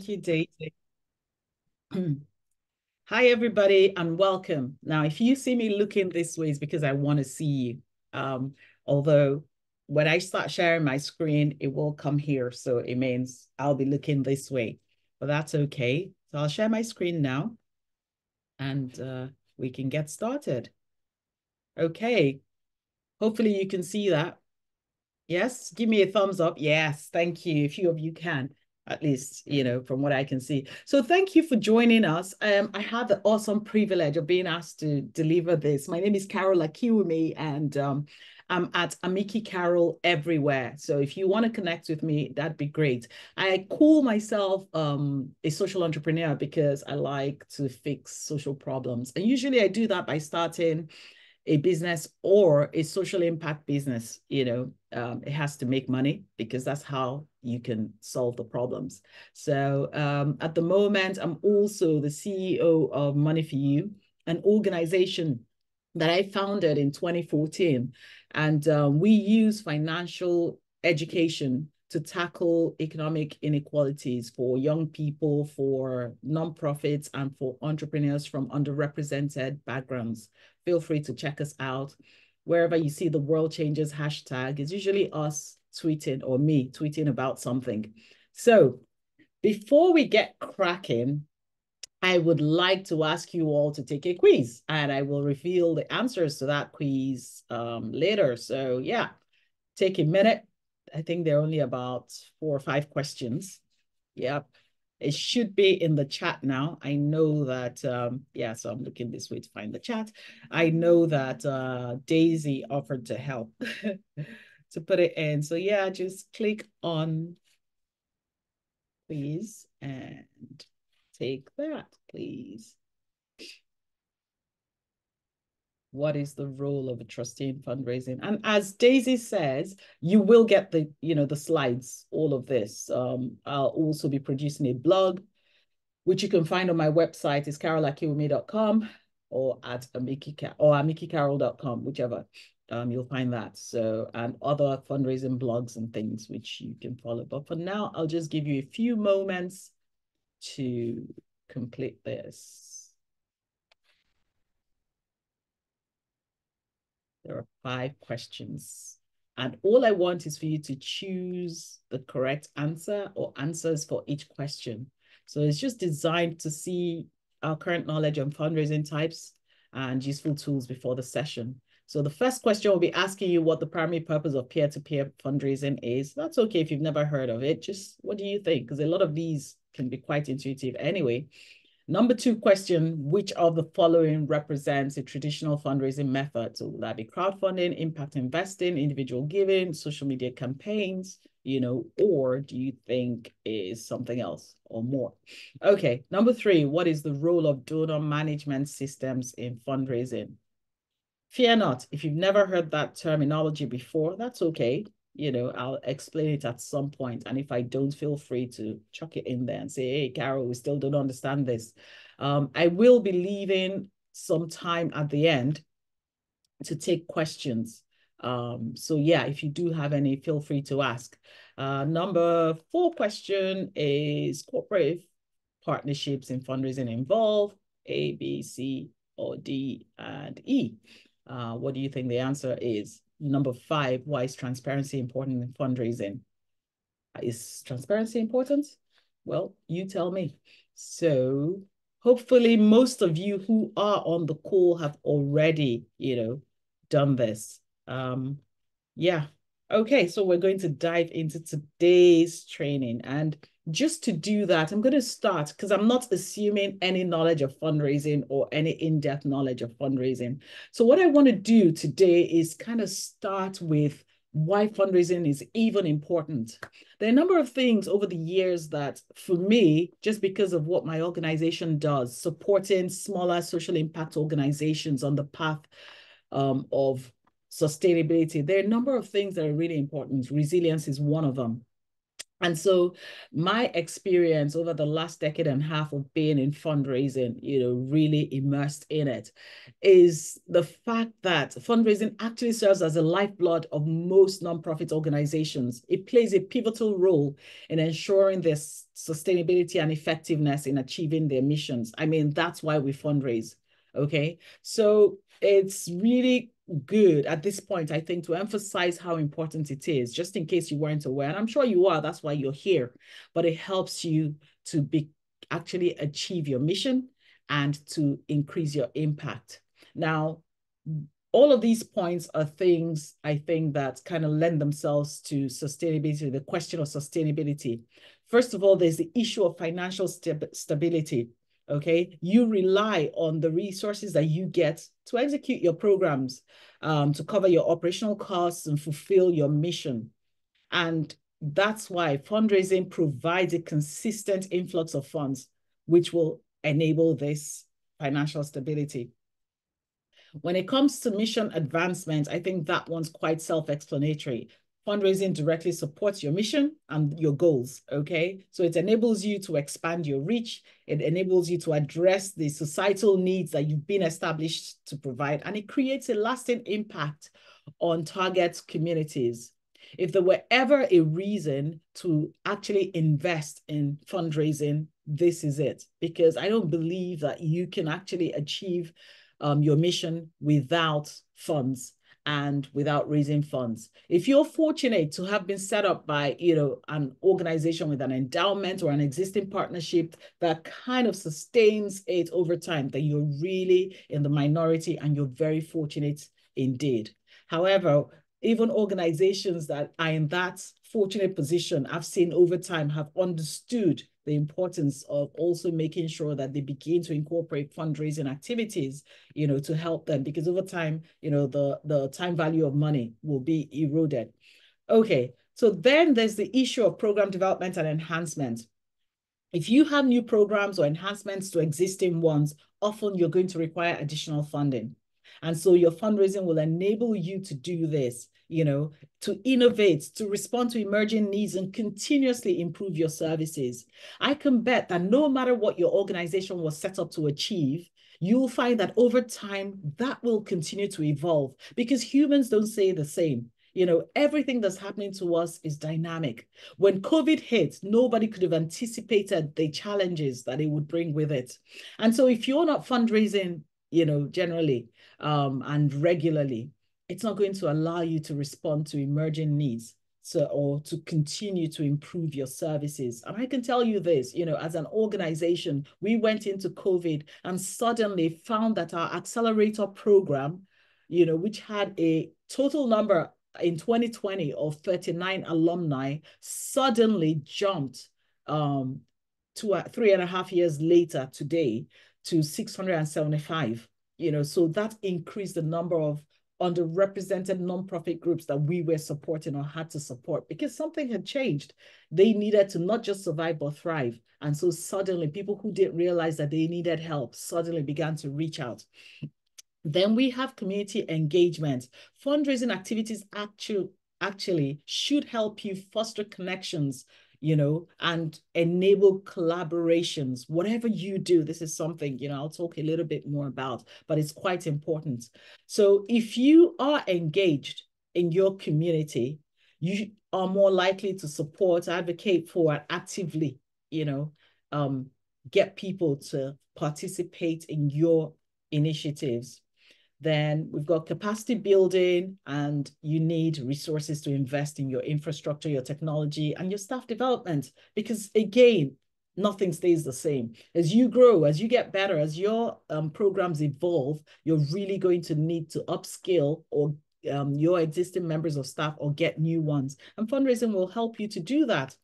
you, Daisy. Hi, everybody, and welcome. Now, if you see me looking this way, it's because I want to see you. Although when I start sharing my screen, it will come here. So it means I'll be looking this way, but that's okay. So I'll share my screen now and we can get started. Okay. Hopefully you can see that. Yes, give me a thumbs up. Yes, thank you. A few of you can, at least, from what I can see. So thank you for joining us. I have the awesome privilege of being asked to deliver this. My name is Carol Akiwumi, and I'm at Amiki Carol everywhere. So if you want to connect with me, that'd be great. I call myself a social entrepreneur because I like to fix social problems. And usually I do that by starting a business or a social impact business. It has to make money because that's how you can solve the problems. So at the moment, I'm also the CEO of Money for You, an organization that I founded in 2014. And we use financial education to tackle economic inequalities for young people, for nonprofits, and for entrepreneurs from underrepresented backgrounds. Feel free to check us out. Wherever you see the world changes hashtag, it's usually us tweeting or me tweeting about something. So before we get cracking, I would like to ask you all to take a quiz, and I will reveal the answers to that quiz later. So yeah, take a minute. I think there are only about 4 or 5 questions. Yep. It should be in the chat now. I know that, yeah, so I'm looking this way to find the chat. I know that Daisy offered to help to put it in. So yeah, just click on please and take that, please. What is the role of a trustee in fundraising? And as Daisy says, you will get the slides, all of this. I'll also be producing a blog, which you can find on my website is carolakiwumi.com or at amikicarol.com, whichever. You'll find that. So, and other fundraising blogs and things which you can follow. But for now, I'll just give you a few moments to complete this. There are 5 questions. And all I want is for you to choose the correct answer or answers for each question. So it's just designed to see our current knowledge on fundraising types and useful tools before the session. So the first question will be asking you what the primary purpose of peer-to-peer fundraising is. That's okay if you've never heard of it. Just what do you think? Because a lot of these can be quite intuitive anyway. Number 2 question, which of the following represents a traditional fundraising method? So will that be crowdfunding, impact investing, individual giving, social media campaigns, or do you think is something else or more? Okay, number 3, what is the role of donor management systems in fundraising? Fear not, if you've never heard that terminology before, that's okay. I'll explain it at some point. And if I don't, feel free to chuck it in there and say, hey, Carol, we still don't understand this. I will be leaving some time at the end to take questions. So yeah, if you do have any, feel free to ask. Number 4 question is corporate partnerships in fundraising involve A, B, C, or D, and E. What do you think the answer is? Number 5, why is transparency important in fundraising? Is transparency important? Well, you tell me. So hopefully most of you who are on the call have already, done this. Yeah. Okay, so we're going to dive into today's training. And just to do that, I'm going to start because I'm not assuming any knowledge of fundraising or any in-depth knowledge of fundraising. So what I want to do today is kind of start with why fundraising is even important. There are a number of things over the years that, for me, just because of what my organization does, supporting smaller social impact organizations on the path of sustainability, there are a number of things that are really important. Resilience is one of them. And so my experience over the last decade and a half of being in fundraising, really immersed in it, is the fact that fundraising actually serves as a lifeblood of most nonprofit organizations. It plays a pivotal role in ensuring their sustainability and effectiveness in achieving their missions. I mean, that's why we fundraise, okay? So it's really good at this point, I think, to emphasize how important it is, just in case you weren't aware. And I'm sure you are, that's why you're here. But it helps you to actually achieve your mission and to increase your impact. Now, all of these points are things I think that kind of lend themselves to sustainability, the question of sustainability. First of all, there's the issue of financial stability. Okay, you rely on the resources that you get to execute your programs, to cover your operational costs and fulfill your mission. And that's why fundraising provides a consistent influx of funds, which will enable this financial stability. When it comes to mission advancement, I think that one's quite self-explanatory. Fundraising directly supports your mission and your goals, okay? So it enables you to expand your reach. It enables you to address the societal needs that you've been established to provide, and it creates a lasting impact on target communities. If there were ever a reason to actually invest in fundraising, this is it, because I don't believe that you can actually achieve your mission without funds and without raising funds. If you're fortunate to have been set up by, an organization with an endowment or an existing partnership that kind of sustains it over time, then you're really in the minority and you're very fortunate indeed. However, even organizations that are in that fortunate position, I've seen over time, have understood the importance of also making sure that they begin to incorporate fundraising activities, to help them, because over time, the time value of money will be eroded. Okay, so then there's the issue of program development and enhancement. If you have new programs or enhancements to existing ones, often you're going to require additional funding. And so your fundraising will enable you to do this, to innovate, to respond to emerging needs and continuously improve your services. I can bet that no matter what your organization was set up to achieve, you'll find that over time, that will continue to evolve, because humans don't stay the same. Everything that's happening to us is dynamic. When COVID hit, nobody could have anticipated the challenges that it would bring with it. And so if you're not fundraising, generally, and regularly, it's not going to allow you to respond to emerging needs. So, or to continue to improve your services. And I can tell you this, as an organization, we went into COVID and suddenly found that our accelerator program, which had a total number in 2020 of 39 alumni, suddenly jumped to 3.5 years later today to 675. So that increased the number of underrepresented nonprofit groups that we were supporting or had to support, because something had changed. They needed to not just survive, but thrive. And so suddenly people who didn't realize that they needed help suddenly began to reach out. Then we have community engagement. Fundraising activities actually should help you foster connections, and enable collaborations. Whatever you do, this is something, I'll talk a little bit more about, but it's quite important. So if you are engaged in your community, you are more likely to support, advocate for, and actively, get people to participate in your initiatives. Then we've got capacity building, and you need resources to invest in your infrastructure, your technology, and your staff development, because again, nothing stays the same. As you grow, as you get better, as your programs evolve, you're really going to need to upskill or your existing members of staff or get new ones. And fundraising will help you to do that.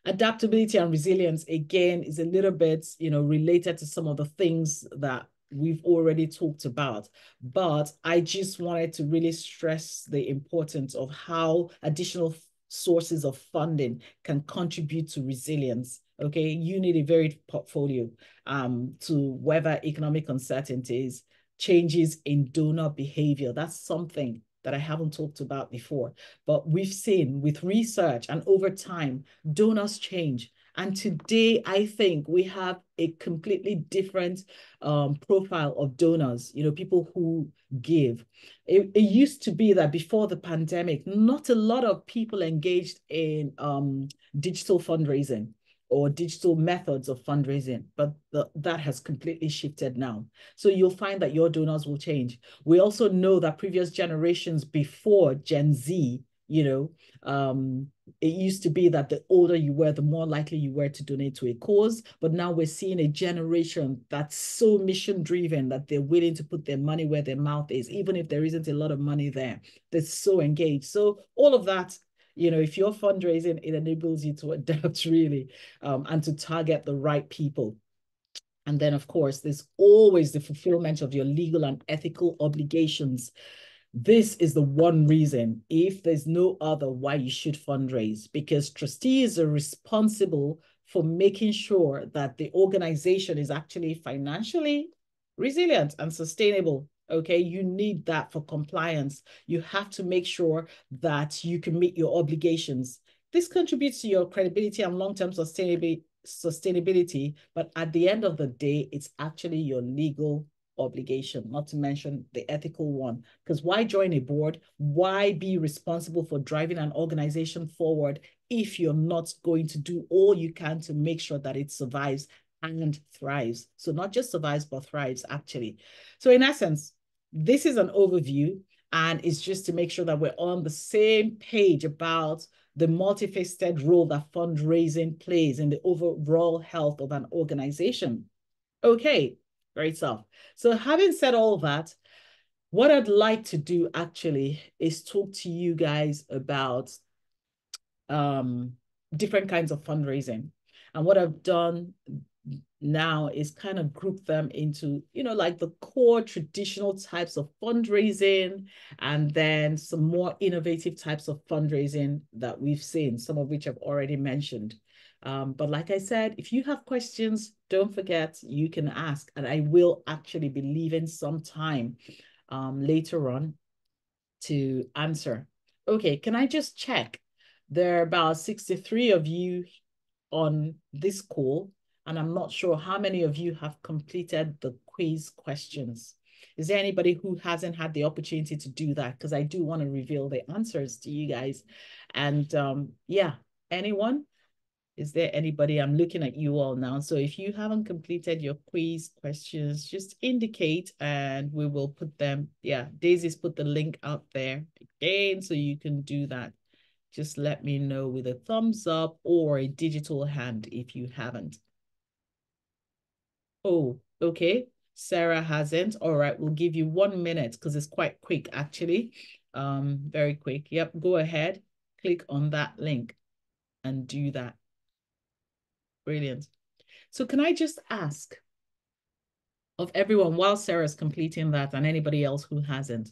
Adaptability and resilience, again, is a little bit, related to some of the things that we've already talked about, but I just wanted to really stress the importance of how additional sources of funding can contribute to resilience. Okay, you need a varied portfolio to weather economic uncertainties, changes in donor behavior. That's something that I haven't talked about before. But we've seen with research and over time, donors change. And today, I think we have a completely different profile of donors, people who give. It used to be that before the pandemic, not a lot of people engaged in digital fundraising or digital methods of fundraising, but that has completely shifted now. So you'll find that your donors will change. We also know that previous generations before Gen Z, it used to be that the older you were, the more likely you were to donate to a cause. But now we're seeing a generation that's so mission driven that they're willing to put their money where their mouth is, even if there isn't a lot of money there. They're so engaged. So all of that, if you're fundraising, it enables you to adapt really and to target the right people. And then, of course, there's always the fulfillment of your legal and ethical obligations. This is the one reason, if there's no other, why you should fundraise, because trustees are responsible for making sure that the organization is actually financially resilient and sustainable. Okay, you need that for compliance. You have to make sure that you can meet your obligations. This contributes to your credibility and long-term sustainability, but at the end of the day, it's actually your legal obligation, not to mention the ethical one. Because why join a board? Why be responsible for driving an organization forward if you're not going to do all you can to make sure that it survives and thrives? So not just survives, but thrives, actually. So in essence, this is an overview, and it's just to make sure that we're on the same page about the multifaceted role that fundraising plays in the overall health of an organization. Okay, great stuff. So having said all that, what I'd like to do actually is talk to you guys about different kinds of fundraising. And what I've done now is kind of group them into, like the core traditional types of fundraising, and then some more innovative types of fundraising that we've seen, some of which I've already mentioned. But like I said, if you have questions, don't forget, you can ask, and I will actually be leaving some time later on to answer. Okay, can I just check? There are about 63 of you on this call, and I'm not sure how many of you have completed the quiz questions. Is there anybody who hasn't had the opportunity to do that? Because I do want to reveal the answers to you guys. And yeah, anyone? Is there anybody? I'm looking at you all now. So if you haven't completed your quiz questions, just indicate and we will put them. Yeah, Daisy's put the link out there again, so you can do that. Just let me know with a thumbs up or a digital hand if you haven't. Oh, okay. Sarah hasn't. All right, we'll give you 1 minute because it's quite quick, actually. Very quick. Yep, go ahead. Click on that link and do that. Brilliant. So can I just ask of everyone, while Sarah's completing that and anybody else who hasn't,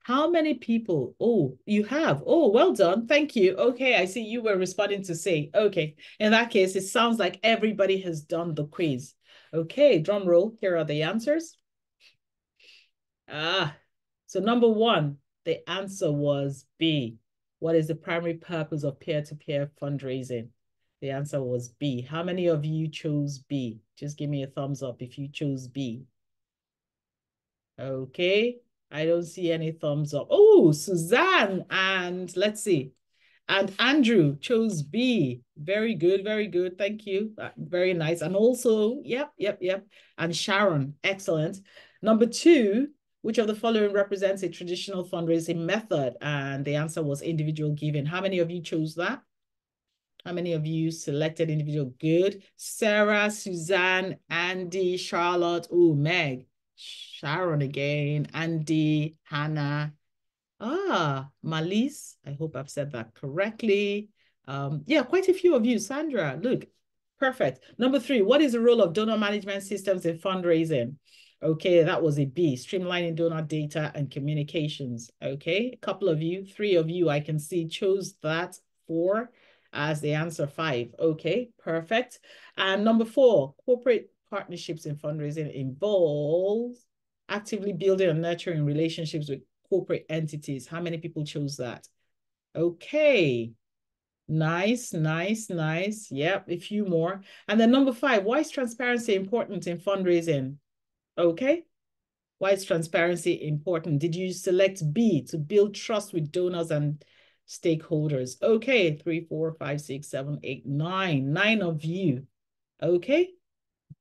how many people? Oh, you have. Oh, well done. Thank you. Okay, I see you were responding to say. Okay, in that case, it sounds like everybody has done the quiz. Okay, drum roll. Here are the answers. So number one, the answer was B. What is the primary purpose of peer-to-peer fundraising? The answer was B. How many of you chose B? Just give me a thumbs up if you chose B. Okay, I don't see any thumbs up. Oh, Suzanne, and let's see. And Andrew chose B. Very good, very good. Thank you. Very nice. And also, yep. And Sharon, excellent. Number two, which of the following represents a traditional fundraising method? And the answer was individual giving. How many of you chose that? How many of you selected individual? Good. Sarah, Suzanne, Andy, Charlotte, oh, Meg, Sharon again, Andy, Hannah, Malise, I hope I've said that correctly. Yeah, quite a few of you. Sandra, look, perfect. Number three, what is the role of donor management systems in fundraising? Okay, that was a B, streamlining donor data and communications. Okay, a couple of you, three of you I can see chose that. Four as the answer. Five. Okay, perfect. And number four, corporate partnerships in fundraising involves actively building and nurturing relationships with corporate entities. How many people chose that? Okay. Nice, nice, nice. Yep, a few more. And then number 5, why is transparency important in fundraising? Okay. Why is transparency important? Did you select B, to build trust with donors and stakeholders? Okay, 3, 4, 5, 6, 7, 8, 9. 9 of you. Okay,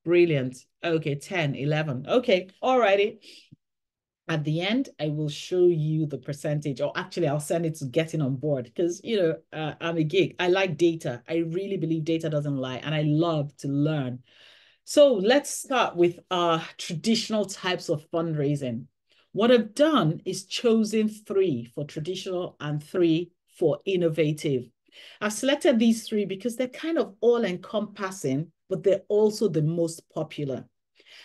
brilliant. Okay, 10, 11. Okay, all righty. At the end, I will show you the percentage, or actually I'll send it to Getting On Board because, I'm a geek. I like data. I really believe data doesn't lie, and I love to learn. So let's start with traditional types of fundraising. What I've done is chosen 3 for traditional and 3 for innovative. I've selected these 3 because they're kind of all encompassing, but they're also the most popular.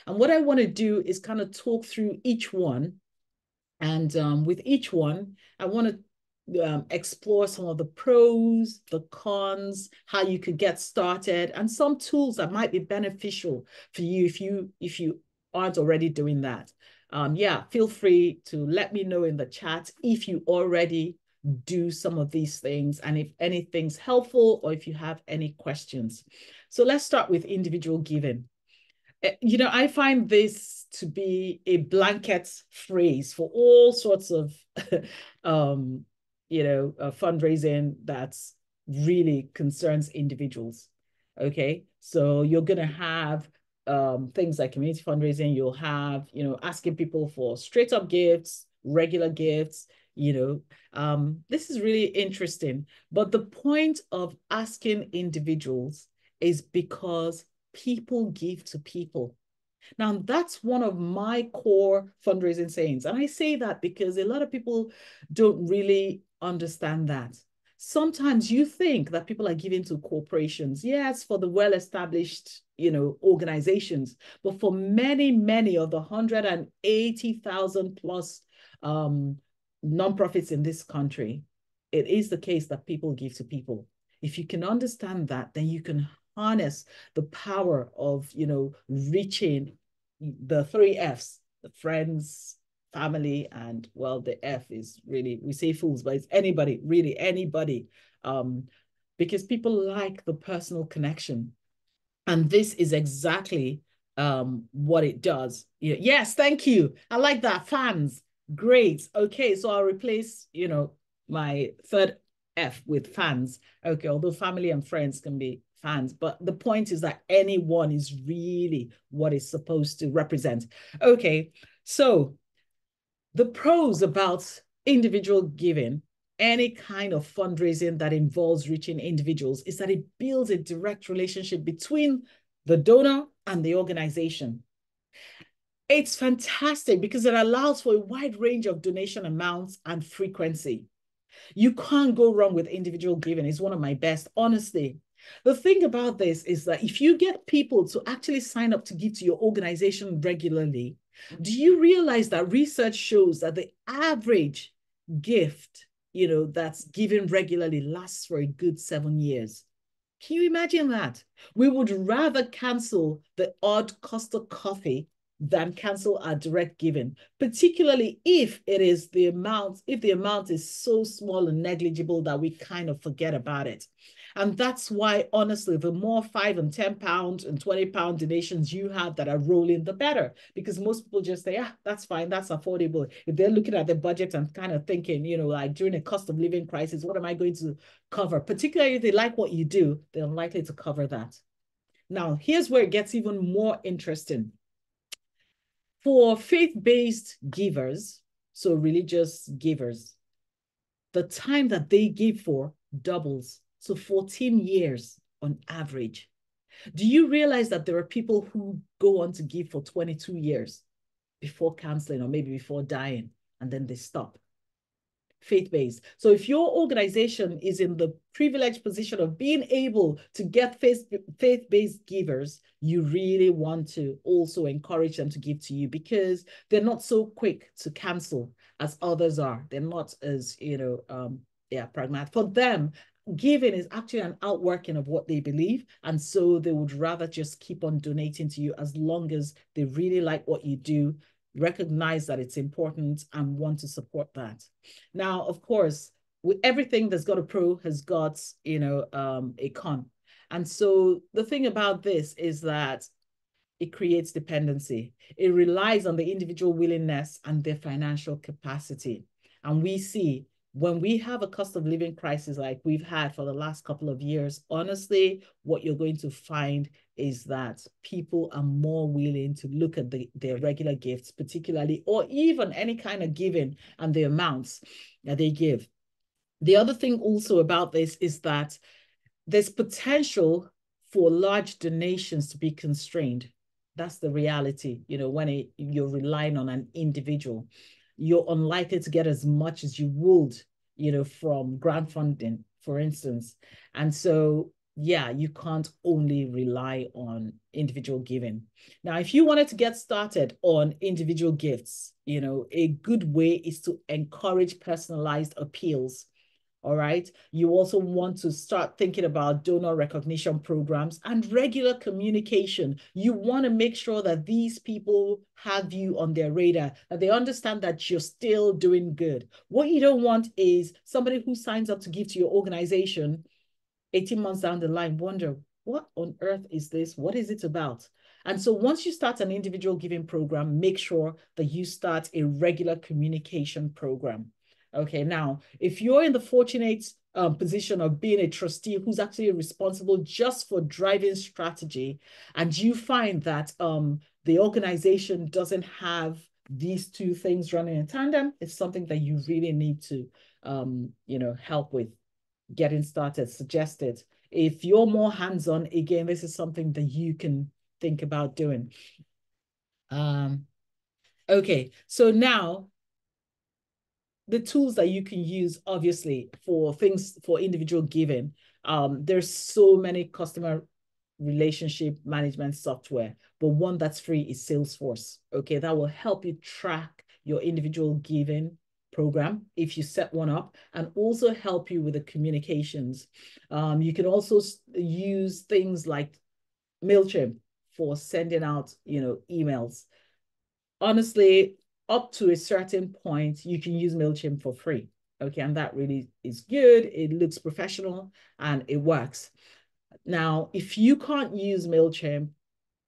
And what I want to do is kind of talk through each one. And with each one, I want to explore some of the pros, the cons, how you could get started, and some tools that might be beneficial for you if you aren't already doing that. Yeah, feel free to let me know in the chat if you already do some of these things and if anything's helpful or if you have any questions. So let's start with individual giving. I find this to be a blanket phrase for all sorts of, fundraising that's really concerns individuals. Okay, so you're going to have things like community fundraising. You'll have, asking people for straight up gifts, regular gifts. This is really interesting. But the point of asking individuals is because people give to people. Now, that's one of my core fundraising sayings. And I say that because a lot of people don't really understand that. Sometimes you think that people are giving to corporations. Yes, for the well-established, organizations. But for many, many of the 180,000 plus nonprofits in this country, it is the case that people give to people. If you can understand that, then you can harness the power of, reaching the 3 F's, the friends, family, and well, the F is really, we say fools, but it's anybody, really anybody, because people like the personal connection. And this is exactly what it does. Yes, thank you. I like that. Fans. Great. Okay, so I'll replace, my 3rd F with fans. Okay, although family and friends can be fans, but the point is that anyone is really what it's supposed to represent. Okay, so the pros about individual giving, any kind of fundraising that involves reaching individuals, is that it builds a direct relationship between the donor and the organization. It's fantastic because it allows for a wide range of donation amounts and frequency. You can't go wrong with individual giving. It's one of my best, honestly. The thing about this is that if you get people to actually sign up to give to your organization regularly, do you realize that research shows that the average gift, that's given regularly lasts for a good 7 years? Can you imagine that? We would rather cancel the odd Costa coffee than cancel our direct giving, particularly if the amount is so small and negligible that we kind of forget about it. And that's why, honestly, the more £5 and £10 and £20 donations you have that are rolling, the better. Because most people just say, that's fine, that's affordable. If they're looking at the budget and kind of thinking, like during a cost of living crisis, what am I going to cover? Particularly if they like what you do, they're unlikely to cover that. Now, here's where it gets even more interesting. For faith-based givers, so religious givers, the time that they give for doubles. So 14 years on average. Do you realize that there are people who go on to give for 22 years before canceling or maybe before dying, and then they stop? Faith-based. So if your organization is in the privileged position of being able to get faith-based givers, you really want to also encourage them to give to you because they're not so quick to cancel as others are. They're not as, pragmatic. For them, giving is actually an outworking of what they believe. And so they would rather just keep on donating to you as long as they really like what you do. recognize that it's important and want to support that. Now, of course, with everything that's got a pro has got, a con. And so the thing about this is that it creates dependency. It relies on the individual willingness and their financial capacity. And we see when we have a cost of living crisis like we've had for the last couple of years, honestly, what you're going to find is that people are more willing to look at their regular gifts, particularly, or even any kind of giving and the amounts that they give. The other thing also about this is that there's potential for large donations to be constrained. That's the reality. When you're relying on an individual, you're unlikely to get as much as you would, from grant funding, for instance. And so, yeah, you can't only rely on individual giving. Now, if you wanted to get started on individual gifts, a good way is to encourage personalized appeals. All right. You also want to start thinking about donor recognition programs and regular communication. You want to make sure that these people have you on their radar, that they understand that you're still doing good. What you don't want is somebody who signs up to give to your organization 18 months down the line, wonder, what on earth is this? What is it about? And so once you start an individual giving program, make sure that you start a regular communication program. Okay, now, if you're in the fortunate position of being a trustee who's actually responsible just for driving strategy, and you find that the organization doesn't have these two things running in tandem, it's something that you really need to, help with getting started, suggested. If you're more hands-on, again, this is something that you can think about doing. Okay, so now the tools that you can use, obviously, for things for individual giving. There's so many customer relationship management software, but one that's free is Salesforce. Okay, that will help you track your individual giving program if you set one up, and also help you with the communications. You can also use things like MailChimp for sending out, emails. Honestly, up to a certain point, you can use MailChimp for free. Okay, and that really is good. It looks professional and it works. Now, if you can't use MailChimp,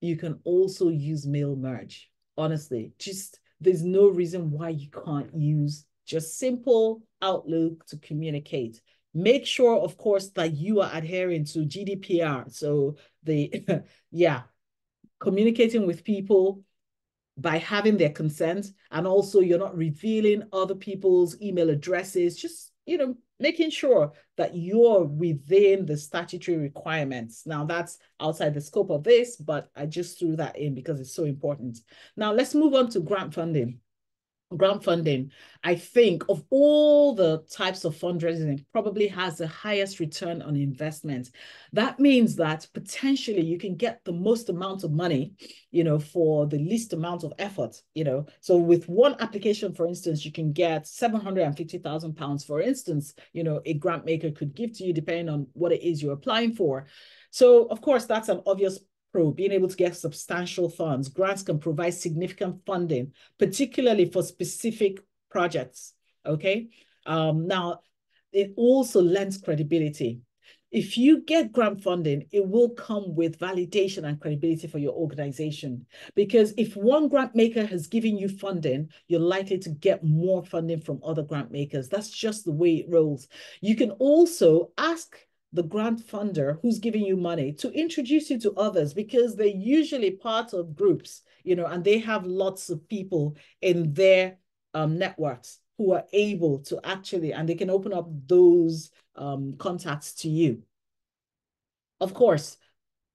you can also use MailMerge. Honestly, just there's no reason why you can't use just simple Outlook to communicate. Make sure, of course, that you are adhering to GDPR. So yeah, communicating with people by having their consent, and also you're not revealing other people's email addresses, just, making sure that you're within the statutory requirements. Now, that's outside the scope of this, but I just threw that in because it's so important. Now, let's move on to grant funding. Grant funding, I think, of all the types of fundraising, probably has the highest return on investment. That means that potentially you can get the most amount of money, for the least amount of effort, So with one application, for instance, you can get £750,000, for instance, a grant maker could give to you depending on what it is you're applying for. So, of course, that's an obvious pro, being able to get substantial funds. Grants can provide significant funding, particularly for specific projects, okay? Now, it also lends credibility. If you get grant funding, it will come with validation and credibility for your organization. Because if one grant maker has given you funding, you're likely to get more funding from other grant makers. That's just the way it rolls. You can also ask the grant funder who's giving you money to introduce you to others, because they're usually part of groups, and they have lots of people in their networks who are able to actually, and they can open up those contacts to you. Of course,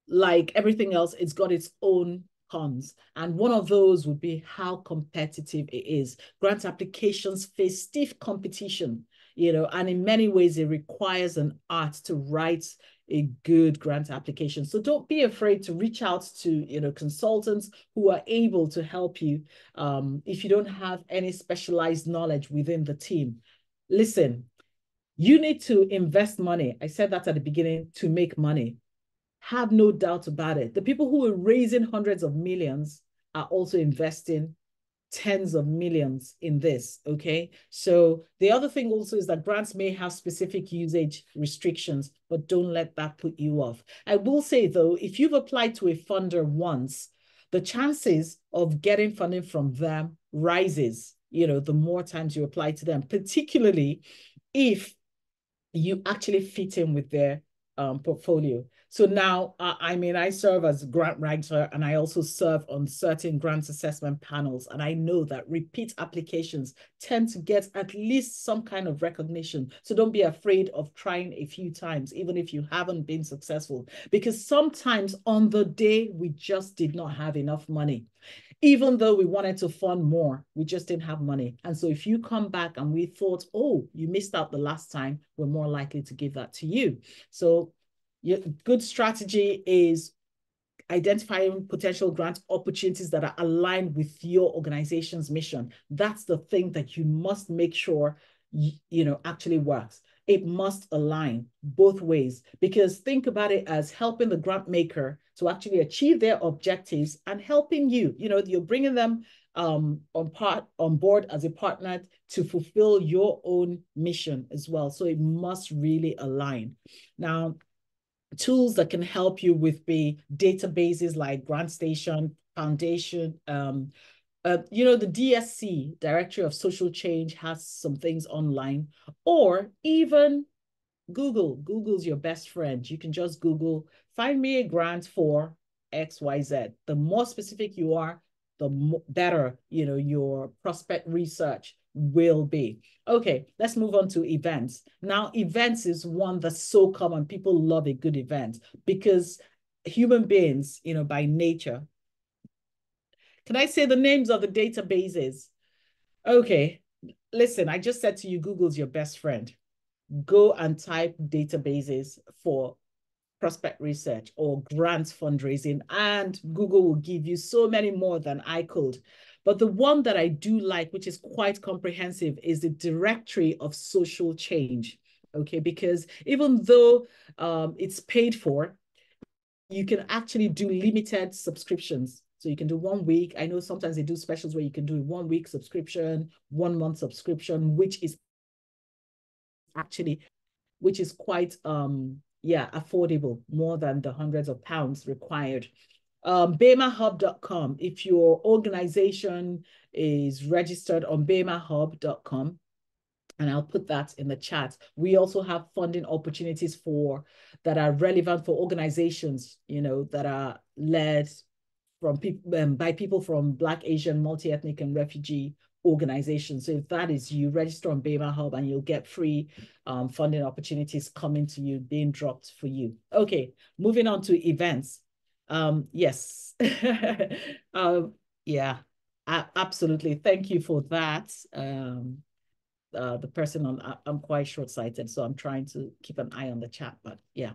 like everything else, it's got its own cons. And one of those would be how competitive it is. Grant applications face stiff competition, and in many ways, it requires an art to write a good grant application. So don't be afraid to reach out to, consultants who are able to help you if you don't have any specialized knowledge within the team. Listen, you need to invest money. I said that at the beginning, to make money. Have no doubt about it. The people who are raising hundreds of millions are also investing tens of millions in this, okay? So the other thing also is that grants may have specific usage restrictions, but don't let that put you off. I will say though, if you've applied to a funder once, the chances of getting funding from them rises, the more times you apply to them, particularly if you actually fit in with their portfolio. So now, I mean, I serve as grant writer and I also serve on certain grants assessment panels. And I know that repeat applications tend to get at least some kind of recognition. So don't be afraid of trying a few times, even if you haven't been successful, because sometimes on the day we just did not have enough money. Even though we wanted to fund more, we just didn't have money. And so if you come back and we thought, oh, you missed out the last time, we're more likely to give that to you. So your good strategy is identifying potential grant opportunities that are aligned with your organization's mission. That's the thing that you must make sure, actually works. It must align both ways, because think about it as helping the grant maker to actually achieve their objectives and helping you. You're bringing them on board as a partner to fulfill your own mission as well. So it must really align. Now, tools that can help you with the databases like GrantStation, Foundation, the DSC, Directory of Social Change, has some things online, or even Google's your best friend. You can just Google, find me a grant for XYZ. The more specific you are, the better, your prospect research will be. Okay, let's move on to events. Now, events is one that's so common. People love a good event because human beings, by nature. Can I say the names of the databases? Okay, listen, I just said to you, Google's your best friend. Go and type databases for prospect research or grant fundraising, and Google will give you so many more than I could. But the one that I do like, which is quite comprehensive, is the Directory of Social Change. Okay, because even though it's paid for, you can actually do limited subscriptions. So you can do 1 week. I know sometimes they do specials where you can do a 1 week subscription, 1 month subscription, which is quite affordable, more than the hundreds of pounds required. BEMAHub.com, if your organization is registered on BEMAHub.com, and I'll put that in the chat. We also have funding opportunities that are relevant for organizations, that are led by people from Black, Asian, multi-ethnic, and refugee organizations. So if that is you, register on BEMAHub and you'll get free funding opportunities coming to you, being dropped for you. Okay, moving on to events. Yes. Yeah, absolutely. Thank you for that. The person I'm quite short-sighted, so I'm trying to keep an eye on the chat, but yeah.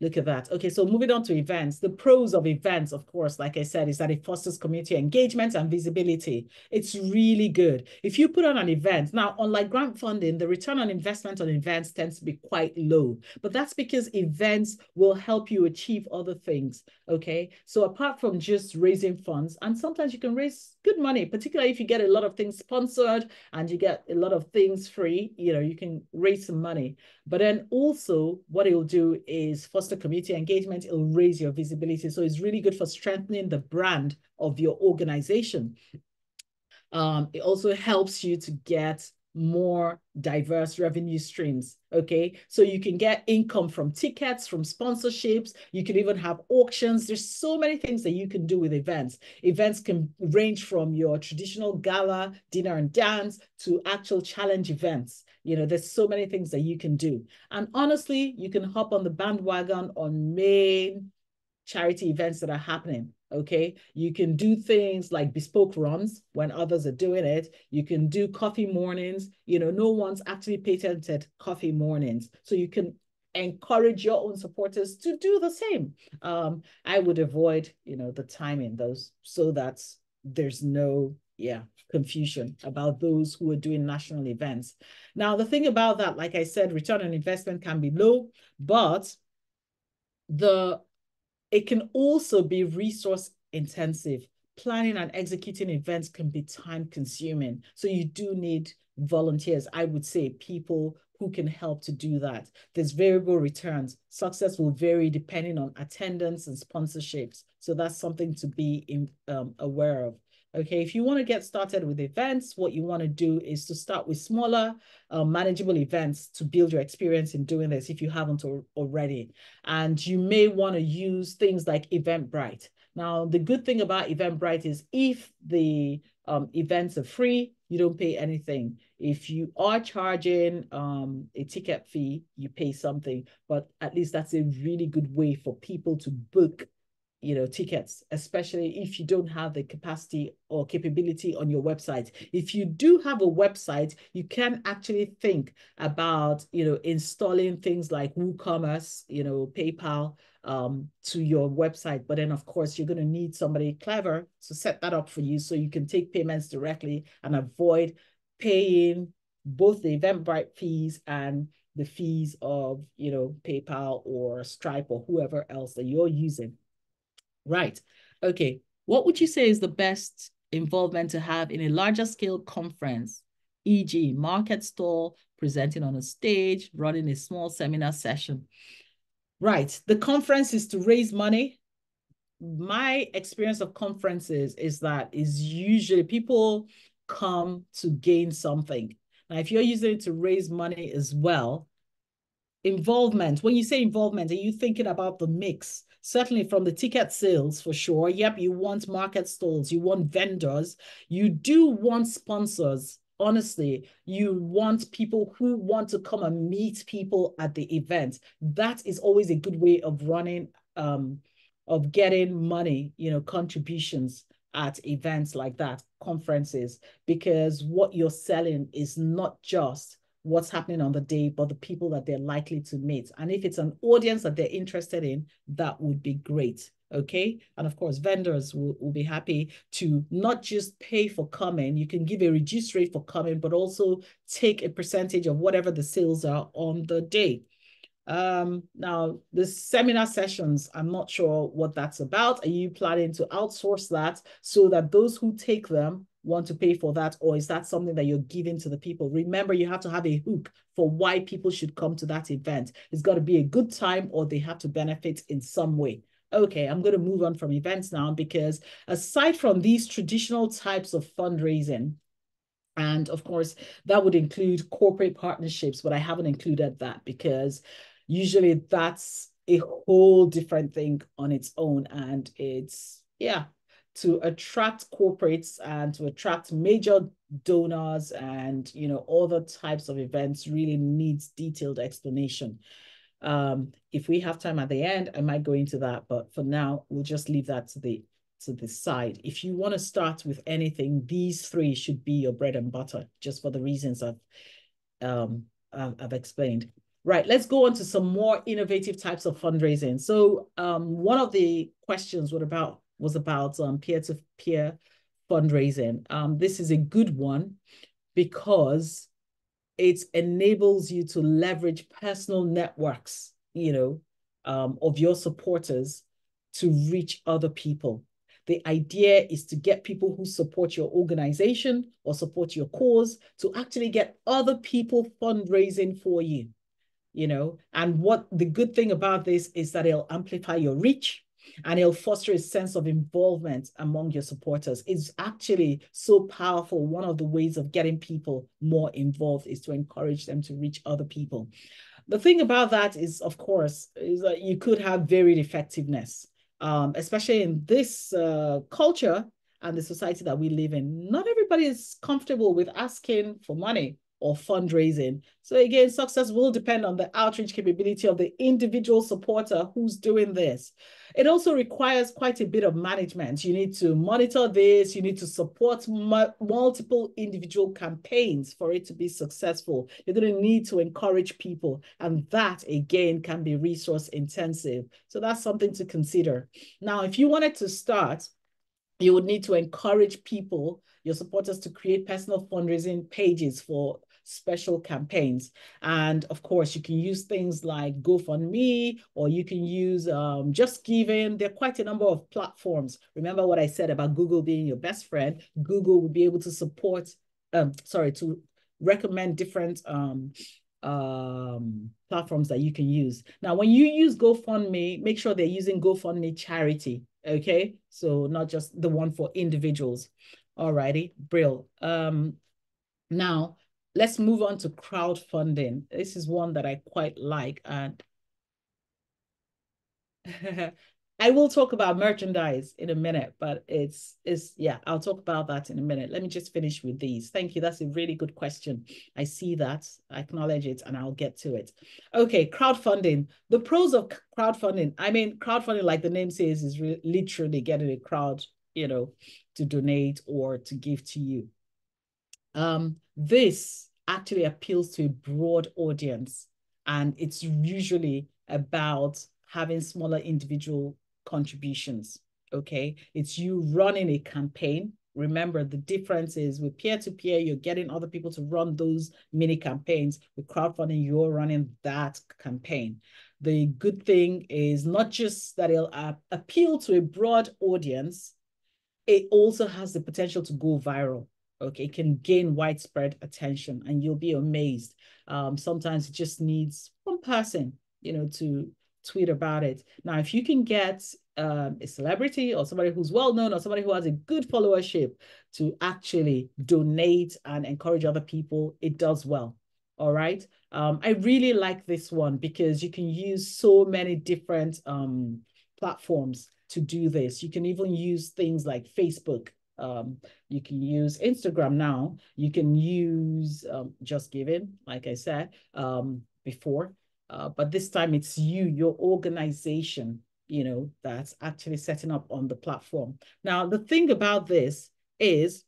Look at that. Okay, so moving on to events. The pros of events, of course, like I said, is that it fosters community engagement and visibility. It's really good. If you put on an event, now, unlike grant funding, the return on investment on events tends to be quite low, but that's because events will help you achieve other things, okay? So apart from just raising funds, and sometimes you can raise good money, particularly if you get a lot of things sponsored and you get a lot of things free, you can raise some money. But then also what it will do is foster community engagement. It will raise your visibility. So it's really good for strengthening the brand of your organization. It also helps you to get more diverse revenue streams, okay? So you can get income from tickets, from sponsorships. You can even have auctions. There's so many things that you can do with events. Events can range from your traditional gala, dinner and dance, to actual challenge events. There's so many things that you can do. And honestly, you can hop on the bandwagon on main charity events that are happening, okay? You can do things like bespoke runs when others are doing it. You can do coffee mornings. No one's actually patented coffee mornings. So you can encourage your own supporters to do the same. I would avoid, the timing those, so that there's no, confusion about those who are doing national events. Now, the thing about that, like I said, return on investment can be low, but it can also be resource intensive, planning and executing events can be time consuming. So you do need volunteers, I would say, people who can help to do that. There's variable returns. Success will vary depending on attendance and sponsorships. So that's something to be aware of. Okay, if you want to get started with events, what you want to do is to start with smaller, manageable events to build your experience in doing this if you haven't already. And you may want to use things like Eventbrite. Now, the good thing about Eventbrite is if the events are free, you don't pay anything. If you are charging a ticket fee, you pay something, but at least that's a really good way for people to book tickets, especially if you don't have the capacity or capability on your website. If you do have a website, you can actually think about, installing things like WooCommerce, PayPal, to your website. But then, of course, you're going to need somebody clever to set that up for you so you can take payments directly and avoid paying both the Eventbrite fees and the fees of, PayPal or Stripe or whoever else that you're using. Right. Okay. What would you say is the best involvement to have in a larger scale conference, e.g., market stall, presenting on a stage, running a small seminar session? Right. The conference is to raise money. My experience of conferences is that is usually people come to gain something. Now, if you're using it to raise money as well, involvement, when you say involvement, are you thinking about the mix? Certainly from the ticket sales for sure. Yep, you want market stalls, you want vendors, you do want sponsors. Honestly, you want people who want to come and meet people at the event. That is always a good way of running, of getting money, contributions at events like that, conferences, because what you're selling is not just what's happening on the day, but the people that they're likely to meet. And if it's an audience that they're interested in, that would be great. Okay. And of course, vendors will be happy to not just pay for coming. You can give a reduced rate for coming, but also take a percentage of whatever the sales are on the day. Now the seminar sessions, I'm not sure what that's about. Are you planning to outsource that so that those who take them want to pay for that, or is that something that you're giving to the people? Remember, you have to have a hook for why people should come to that event. It's got to be a good time, or they have to benefit in some way. Okay, I'm going to move on from events now, because aside from these traditional types of fundraising, and of course, that would include corporate partnerships, but I haven't included that because usually that's a whole different thing on its own. And it's, yeah, to attract corporates and to attract major donors and, other types of events really needs detailed explanation. If we have time at the end, I might go into that, but for now, we'll just leave that to the side. If you want to start with anything, these three should be your bread and butter, just for the reasons I've explained. Right, let's go on to some more innovative types of fundraising. So one of the questions was about peer-to-peer fundraising. This is a good one because it enables you to leverage personal networks, of your supporters to reach other people. The idea is to get people who support your organization or support your cause to actually get other people fundraising for you, and what the good thing about this is that it'll amplify your reach and it'll foster a sense of involvement among your supporters. It's actually so powerful. One of the ways of getting people more involved is to encourage them to reach other people. The thing about that is, of course, is that you could have varied effectiveness, especially in this culture and the society that we live in. Not everybody is comfortable with asking for money or fundraising. So again, success will depend on the outreach capability of the individual supporter who's doing this. It also requires quite a bit of management. You need to monitor this. You need to support multiple individual campaigns for it to be successful. You're going to need to encourage people. And that, again, can be resource intensive. So that's something to consider. Now, if you wanted to start, you would need to encourage people, your supporters, to create personal fundraising pages for special campaigns. And of course, you can use things like GoFundMe, or you can use Just Giving. There are quite a number of platforms. Remember what I said about Google being your best friend. Google will be able to support, to recommend different platforms that you can use. Now, when you use GoFundMe, make sure they're using GoFundMe charity, okay? So not just the one for individuals. All righty, Brill. Now, let's move on to crowdfunding. This is one that I quite like, and I will talk about merchandise in a minute, but yeah, I'll talk about that in a minute. Let me just finish with these. Thank you. That's a really good question. I see that, I acknowledge it, and I'll get to it. Okay, crowdfunding. The pros of crowdfunding. I mean, crowdfunding, like the name says, is literally getting a crowd, to donate or to give to you. This actually appeals to a broad audience, and it's usually about having smaller individual contributions, okay? It's you running a campaign. Remember, the difference is with peer-to-peer, you're getting other people to run those mini campaigns. With crowdfunding, you're running that campaign. The good thing is not just that it'll appeal to a broad audience, it also has the potential to go viral. Okay, it can gain widespread attention, and you'll be amazed. Sometimes it just needs one person, to tweet about it. Now, if you can get a celebrity or somebody who's well-known or somebody who has a good followership to actually donate and encourage other people, it does well. All right. I really like this one because you can use so many different platforms to do this. You can even use things like Facebook. You can use Instagram now. You can use Just Giving, like I said before. But this time it's you, your organization, that's actually setting up on the platform. Now, the thing about this is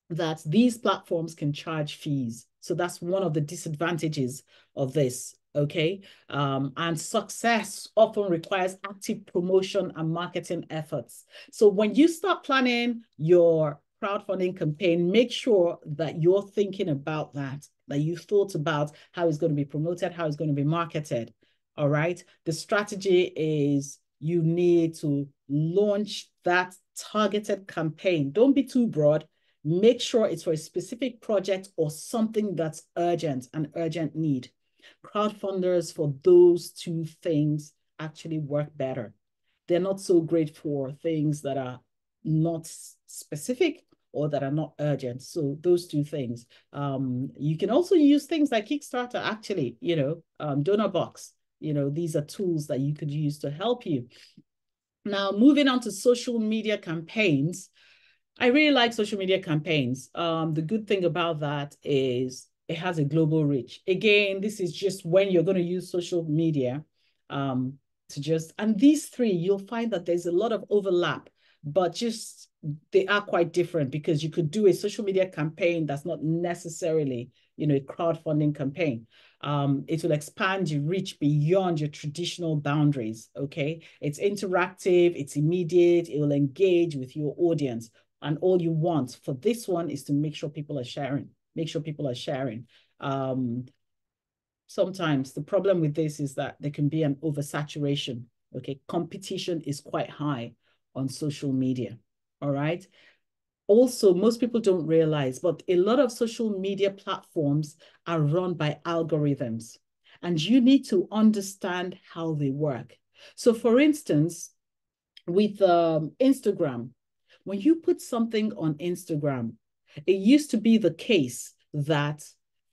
that these platforms can charge fees. So that's one of the disadvantages of this, okay? And success often requires active promotion and marketing efforts. So when you start planning your crowdfunding campaign, make sure that you're thinking about that you've thought about how it's going to be promoted, how it's going to be marketed, all right? The strategy is you need to launch that targeted campaign. Don't be too broad. Make sure it's for a specific project or something that's urgent, an urgent need. Crowdfunders for those two things actually work better. They're not so great for things that are not specific or that are not urgent. So those two things. You can also use things like Kickstarter, actually, donor box. These are tools that you could use to help you. Now, moving on to social media campaigns. I really like social media campaigns. The good thing about that is it has a global reach. Again, this is just when you're going to use social media and these three, you'll find that there's a lot of overlap, but just they are quite different because you could do a social media campaign that's not necessarily, a crowdfunding campaign. It will expand your reach beyond your traditional boundaries, okay? It's interactive, it's immediate, it will engage with your audience. And all you want for this one is to make sure people are sharing. Make sure people are sharing. Sometimes the problem with this is that there can be an oversaturation. Okay, competition is quite high on social media. All right. Also, most people don't realize, but a lot of social media platforms are run by algorithms, and you need to understand how they work. So, for instance, with Instagram, when you put something on Instagram, it used to be the case that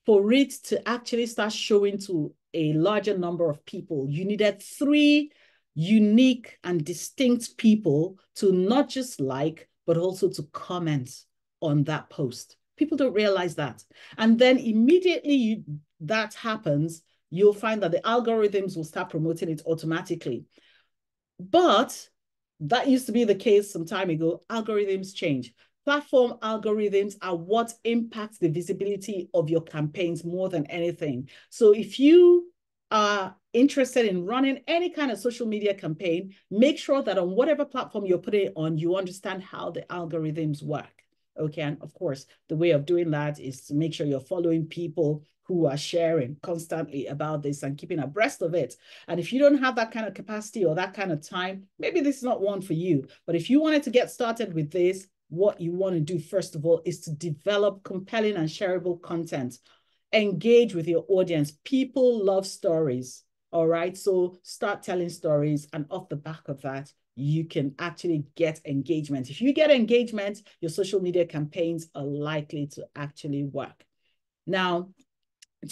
for it to actually start showing to a larger number of people, you needed 3 unique and distinct people to not just like, but also to comment on that post. People don't realize that. And then immediately that happens, you'll find that the algorithms will start promoting it automatically. But that used to be the case some time ago. Algorithms change. Platform algorithms are what impacts the visibility of your campaigns more than anything. So if you are interested in running any kind of social media campaign, make sure that on whatever platform you're putting it on, you understand how the algorithms work. Okay, and of course, the way of doing that is to make sure you're following people who are sharing constantly about this and keeping abreast of it. And if you don't have that kind of capacity or that kind of time, maybe this is not one for you. But if you wanted to get started with this, what you want to do, first of all, is to develop compelling and shareable content. Engage with your audience. People love stories. All right. So start telling stories. And off the back of that, you can actually get engagement. If you get engagement, your social media campaigns are likely to actually work. Now,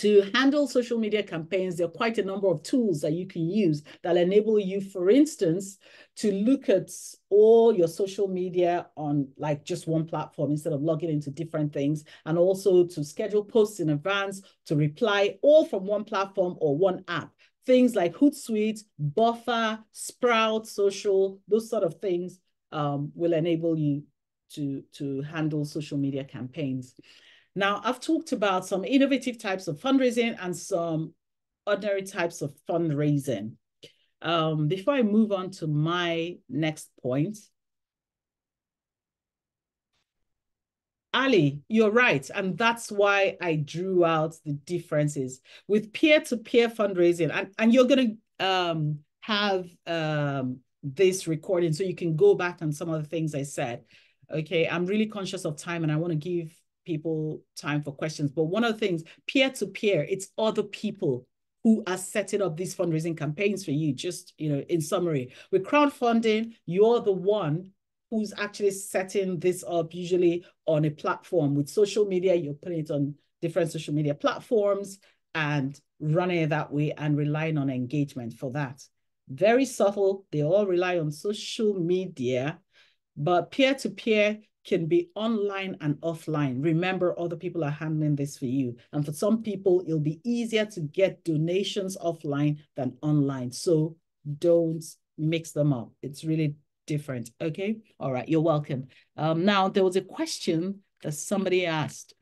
to handle social media campaigns, there are quite a number of tools that you can use that enable you, for instance, to look at all your social media on like just one platform instead of logging into different things, and also to schedule posts in advance, to reply all from one platform or one app. Things like Hootsuite, Buffer, Sprout Social, those sort of things will enable you to handle social media campaigns. Now, I've talked about some innovative types of fundraising and some ordinary types of fundraising. Before I move on to my next point, Ali, you're right. And that's why I drew out the differences with peer-to-peer fundraising. And you're going to have this recording so you can go back on some of the things I said. Okay, I'm really conscious of time and I want to give people time for questions. But one of the things, peer-to-peer, it's other people who are setting up these fundraising campaigns for you. Just, in summary, with crowdfunding, you're the one who's actually setting this up, usually on a platform. With social media, you're putting it on different social media platforms and running it that way and relying on engagement for that. Very subtle. They all rely on social media, but peer-to-peer can be online and offline. Remember, other people are handling this for you. And for some people, it'll be easier to get donations offline than online. So don't mix them up. It's really different. Okay. All right. You're welcome. Now, there was a question that somebody asked.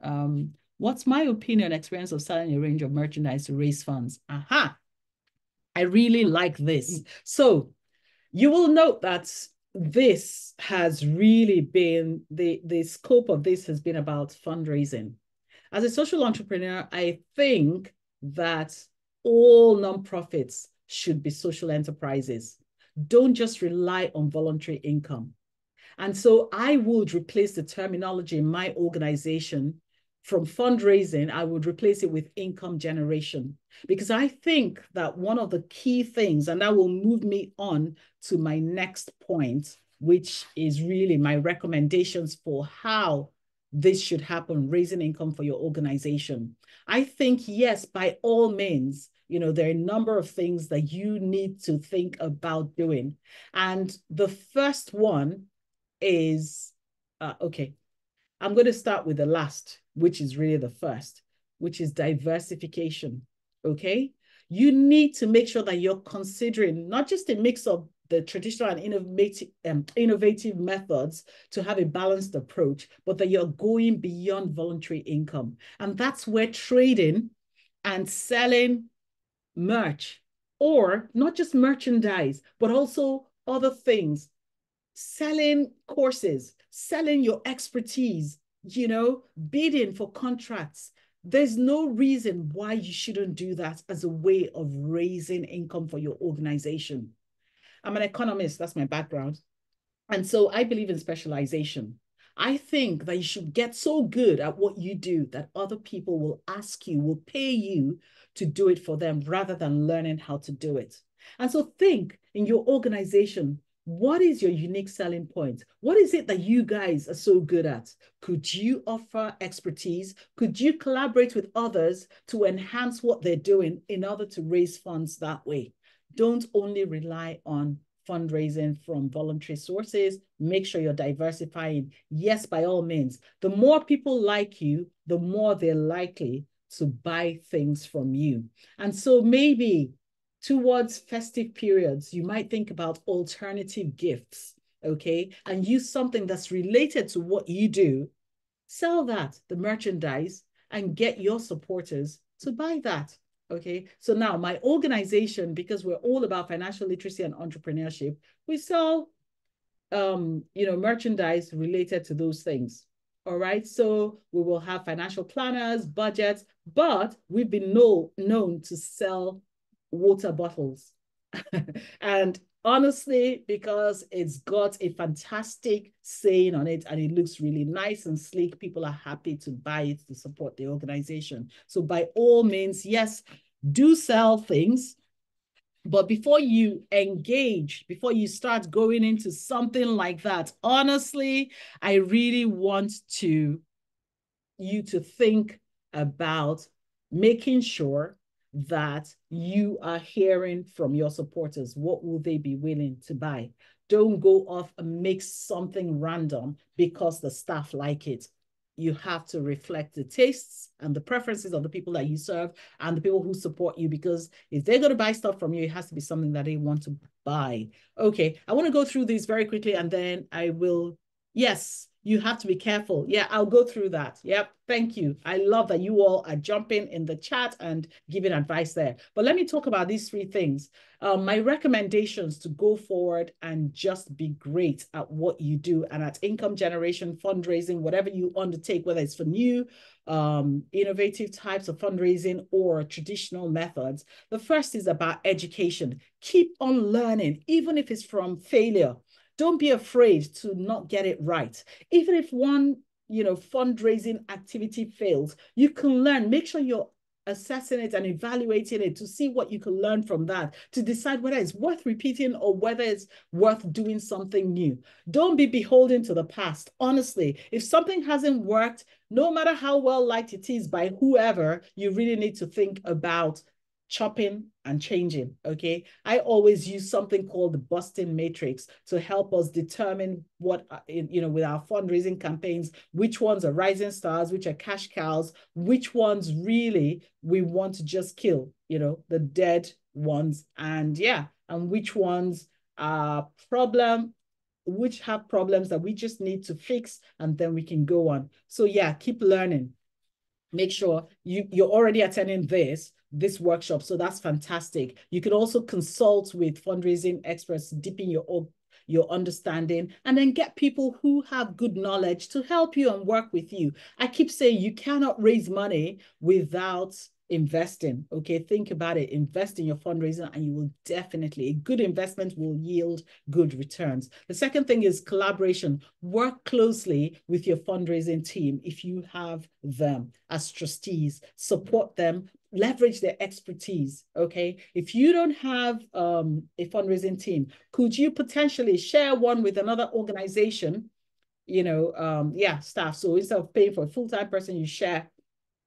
What's my opinion experience of selling a range of merchandise to raise funds? Aha. I really like this. So you will note that this has really been, the scope of this has been about fundraising. As a social entrepreneur, I think that all nonprofits should be social enterprises. Don't just rely on voluntary income. And so I would replace the terminology in my organization from fundraising, I would replace it with income generation. Because I think that one of the key things, and that will move me on to my next point, which is really my recommendations for how this should happen, raising income for your organization. I think, yes, by all means, there are a number of things that you need to think about doing. And the first one is, okay, I'm going to start with the last, which is really the first, which is diversification. Okay. You need to make sure that you're considering not just a mix of the traditional and innovative methods to have a balanced approach, but that you're going beyond voluntary income. And that's where trading and selling merch, or not just merchandise, but also other things, selling courses, selling your expertise, bidding for contracts. There's no reason why you shouldn't do that as a way of raising income for your organization. I'm an economist, that's my background. And so I believe in specialization. I think that you should get so good at what you do that other people will ask you, will pay you to do it for them rather than learning how to do it. And so think in your organization, what is your unique selling point? What is it that you guys are so good at? Could you offer expertise? Could you collaborate with others to enhance what they're doing in order to raise funds that way? Don't only rely on fundraising from voluntary sources. Make sure you're diversifying. Yes, by all means. The more people like you, the more they're likely to buy things from you. And so maybe towards festive periods, you might think about alternative gifts, okay? And use something that's related to what you do, sell that, the merchandise, and get your supporters to buy that, okay? So now my organization, because we're all about financial literacy and entrepreneurship, we sell, merchandise related to those things. All right. So we will have financial planners, budgets, but we've been known to sell water bottles. And honestly, because it's got a fantastic saying on it and it looks really nice and sleek, people are happy to buy it to support the organization. So by all means, yes, do sell things. But before you engage, before you start going into something like that, honestly, I really want you to think about making sure that you are hearing from your supporters. What will they be willing to buy? Don't go off and make something random because the staff like it. You have to reflect the tastes and the preferences of the people that you serve and the people who support you, because if they're going to buy stuff from you, it has to be something that they want to buy. Okay, I want to go through these very quickly and then I will, yes, you have to be careful. Yeah, I'll go through that. Yep. Thank you. I love that you all are jumping in the chat and giving advice there. But let me talk about these three things. My recommendations to go forward and just be great at what you do and at income generation, fundraising, whatever you undertake, whether it's for new, innovative types of fundraising or traditional methods. The first is about education. Keep on learning, even if it's from failure. Don't be afraid to not get it right. Even if one, fundraising activity fails, you can learn. Make sure you're assessing it and evaluating it to see what you can learn from that, to decide whether it's worth repeating or whether it's worth doing something new. Don't be beholden to the past. Honestly, if something hasn't worked, no matter how well liked it is by whoever, you really need to think about chopping and changing. Okay, I always use something called the Boston Matrix to help us determine what, with our fundraising campaigns, which ones are rising stars, which are cash cows, which ones really we want to just kill, the dead ones, and which ones are which have problems that we just need to fix, and then we can go on. So yeah, keep learning. Make sure you're already attending this workshop. So that's fantastic. You can also consult with fundraising experts, deepen your understanding, and then get people who have good knowledge to help you and work with you. I keep saying you cannot raise money without investing. Okay, think about it. Invest in your fundraising and you will definitely, a good investment will yield good returns. The second thing is collaboration. Work closely with your fundraising team if you have them as trustees. Support them, leverage their expertise. Okay, if you don't have a fundraising team, could you potentially share one with another organization? Staff. So instead of paying for a full-time person, you share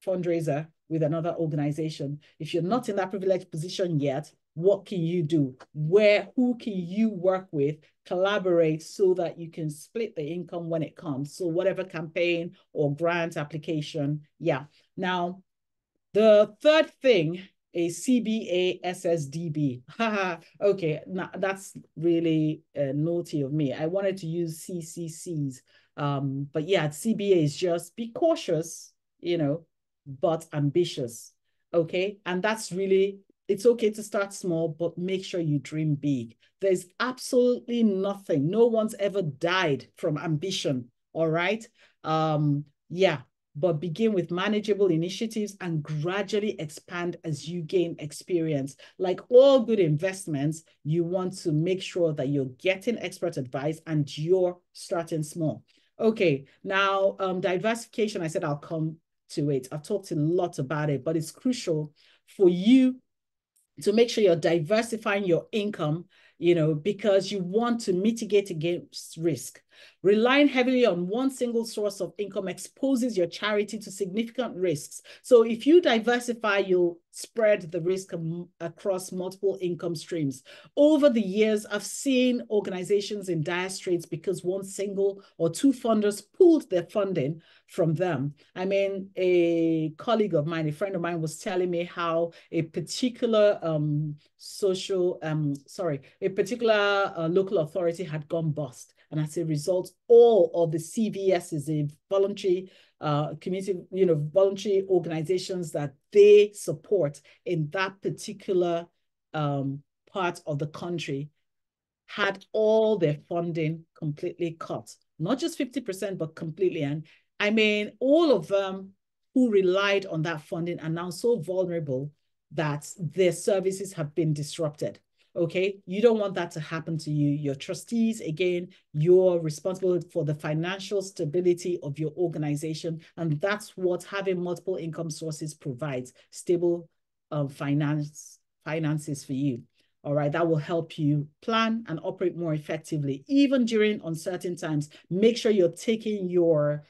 fundraiser with another organization. If you're not in that privileged position yet, what can you do? Who can you work with? Collaborate so that you can split the income when it comes. So whatever campaign or grant application. Yeah. Now, the third thing is CBA SSDB. Okay, now that's really naughty of me. I wanted to use CCCs. But yeah, CBA is just be cautious, but ambitious. Okay. And that's really, it's okay to start small, but make sure you dream big. There's absolutely nothing. No one's ever died from ambition. All right. Yeah. But begin with manageable initiatives and gradually expand as you gain experience. Like all good investments, you want to make sure that you're getting expert advice and you're starting small. Okay, now diversification, I said I'll come to it. I've talked a lot about it, but it's crucial for you to make sure you're diversifying your income, because you want to mitigate against risk. Relying heavily on one single source of income exposes your charity to significant risks. So if you diversify, you'll spread the risk across multiple income streams. Over the years, I've seen organizations in dire straits because one single or two funders pulled their funding from them. I mean, a colleague of mine, a friend of mine, was telling me how a particular local authority had gone bust. And as a result, all of the CVSs, the voluntary community, voluntary organizations that they support in that particular part of the country had all their funding completely cut. Not just 50%, but completely. And I mean, all of them who relied on that funding are now so vulnerable that their services have been disrupted. Okay, you don't want that to happen to you. Your trustees, again, you're responsible for the financial stability of your organization. And that's what having multiple income sources provides, stable finances for you. All right, that will help you plan and operate more effectively, even during uncertain times. Make sure you're taking your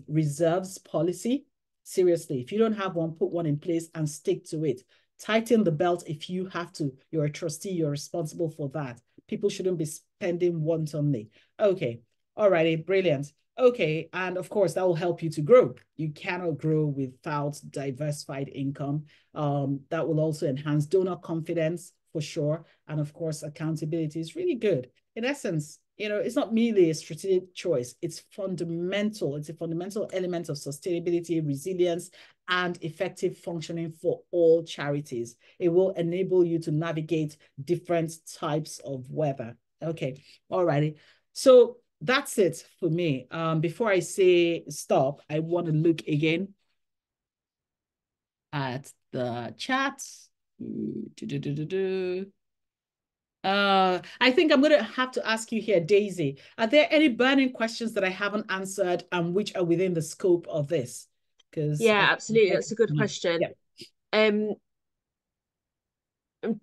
reserves policy seriously. If you don't have one, put one in place and stick to it. Tighten the belt if you have to. You're a trustee, you're responsible for that. People shouldn't be spending wantonly. Okay, all righty, brilliant. Okay, and of course, that will help you to grow. You cannot grow without diversified income. That will also enhance donor confidence for sure. And of course, accountability is really good. In essence, it's not merely a strategic choice. It's fundamental. It's a fundamental element of sustainability, resilience, and effective functioning for all charities. It will enable you to navigate different types of weather. Okay, all righty. So that's it for me. Before I say stop, I want to look again at the chat. I think I'm going to have to ask you here, Daisy, are there any burning questions that I haven't answered and which are within the scope of this? Because Yeah, absolutely. That's a good question. yeah. I'm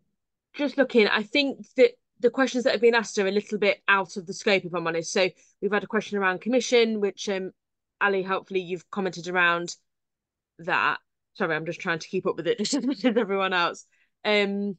just looking, I think that the questions that have been asked are a little bit out of the scope, if I'm honest. So we've had a question around commission, which Ali, hopefully you've commented around that. Sorry, I'm just trying to keep up with it just as much as everyone else. Um,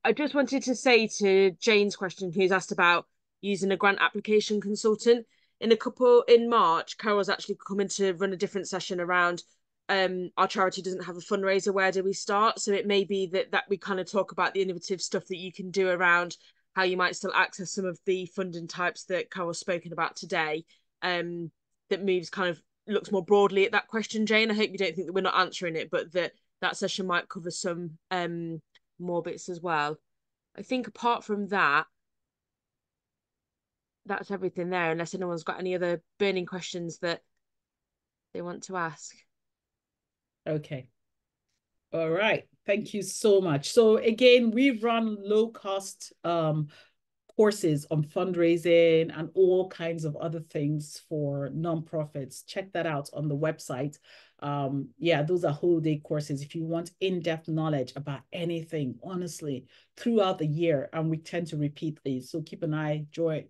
I just wanted to say to Jane's question, who's asked about using a grant application consultant. In March, Carol's actually coming to run a different session around our charity doesn't have a fundraiser. Where do we start? So it may be that we kind of talk about the innovative stuff that you can do around how you might still access some of the funding types that Carol's spoken about today. That moves kind of looks more broadly at that question, Jane. I hope you don't think that we're not answering it, but that session might cover some more bits as well. I think apart from that, that's everything there, unless anyone's got any other burning questions that they want to ask. Okay. All right. Thank you so much. So again, we run low cost courses on fundraising and all kinds of other things for nonprofits. Check that out on the website. Yeah, those are whole day courses if you want in-depth knowledge about anything, honestly, throughout the year. And we tend to repeat these. So keep an eye, join,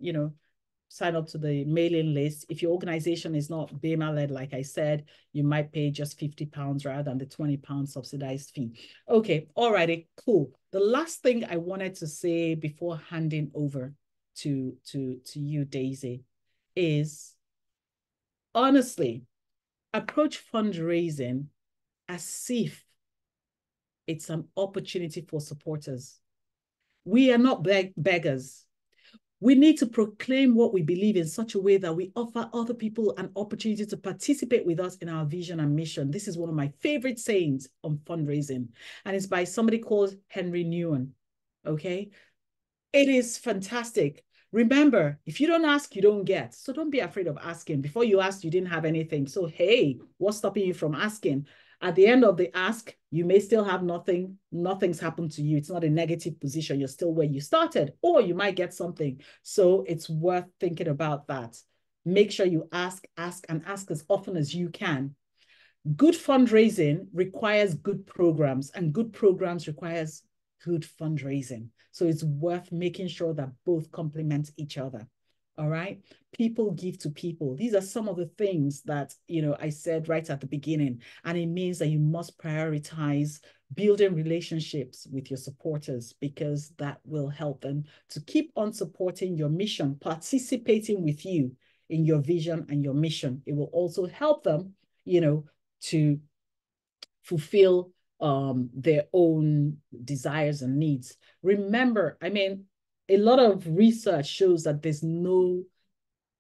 sign up to the mailing list. If your organization is not BEMA led, like I said, you might pay just £50 rather than the £20 subsidized fee. Okay, all righty, cool. The last thing I wanted to say before handing over to you, Daisy, is honestly, approach fundraising as if it's an opportunity for supporters. We are not beggars. We need to proclaim what we believe in such a way that we offer other people an opportunity to participate with us in our vision and mission. This is one of my favorite sayings on fundraising, and it's by somebody called Henry Newen. Okay, it is fantastic. Remember, if you don't ask, you don't get. So don't be afraid of asking. Before you asked, you didn't have anything. So, hey, what's stopping you from asking? At the end of the ask, you may still have nothing. Nothing's happened to you. It's not a negative position. You're still where you started, or you might get something. So it's worth thinking about that. Make sure you ask, and ask as often as you can. Good fundraising requires good programs, and good programs requires good fundraising. So it's worth making sure that both complement each other. All right. People give to people. These are some of the things that, I said right at the beginning. And it means that you must prioritize building relationships with your supporters, because that will help them to keep on supporting your mission, participating with you in your vision and your mission. It will also help them, to fulfill their own desires and needs. Remember, I mean, a lot of research shows that there's no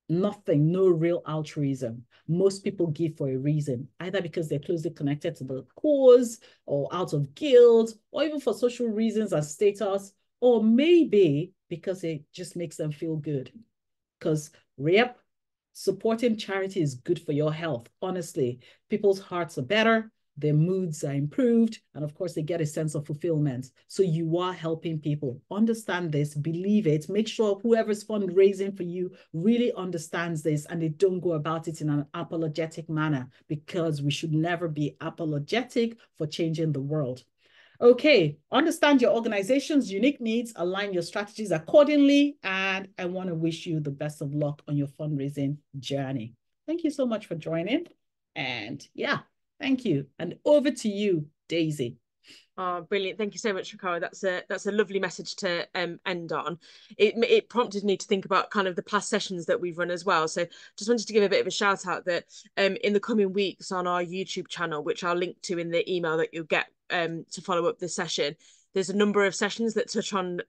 real altruism. Most people give for a reason, either because they're closely connected to the cause, or out of guilt, or even for social reasons as status, or maybe because it just makes them feel good. Because Yep. Supporting charity is good for your health. Honestly, people's hearts are better, their moods are improved, and of course, they get a sense of fulfillment. So you are helping people. Understand this, believe it. Make sure whoever's fundraising for you really understands this and they don't go about it in an apologetic manner, because we should never be apologetic for changing the world. Okay, understand your organization's unique needs, align your strategies accordingly, and I want to wish you the best of luck on your fundraising journey. Thank you so much for joining. And yeah, thank you. And over to you, Daisy. Oh, brilliant. Thank you so much, Ricardo. That's a lovely message to end on. It prompted me to think about kind of the past sessions that we've run as well. So just wanted to give a bit of a shout out that in the coming weeks on our YouTube channel, which I'll link to in the email that you'll get to follow up this session, there's a number of sessions that touch on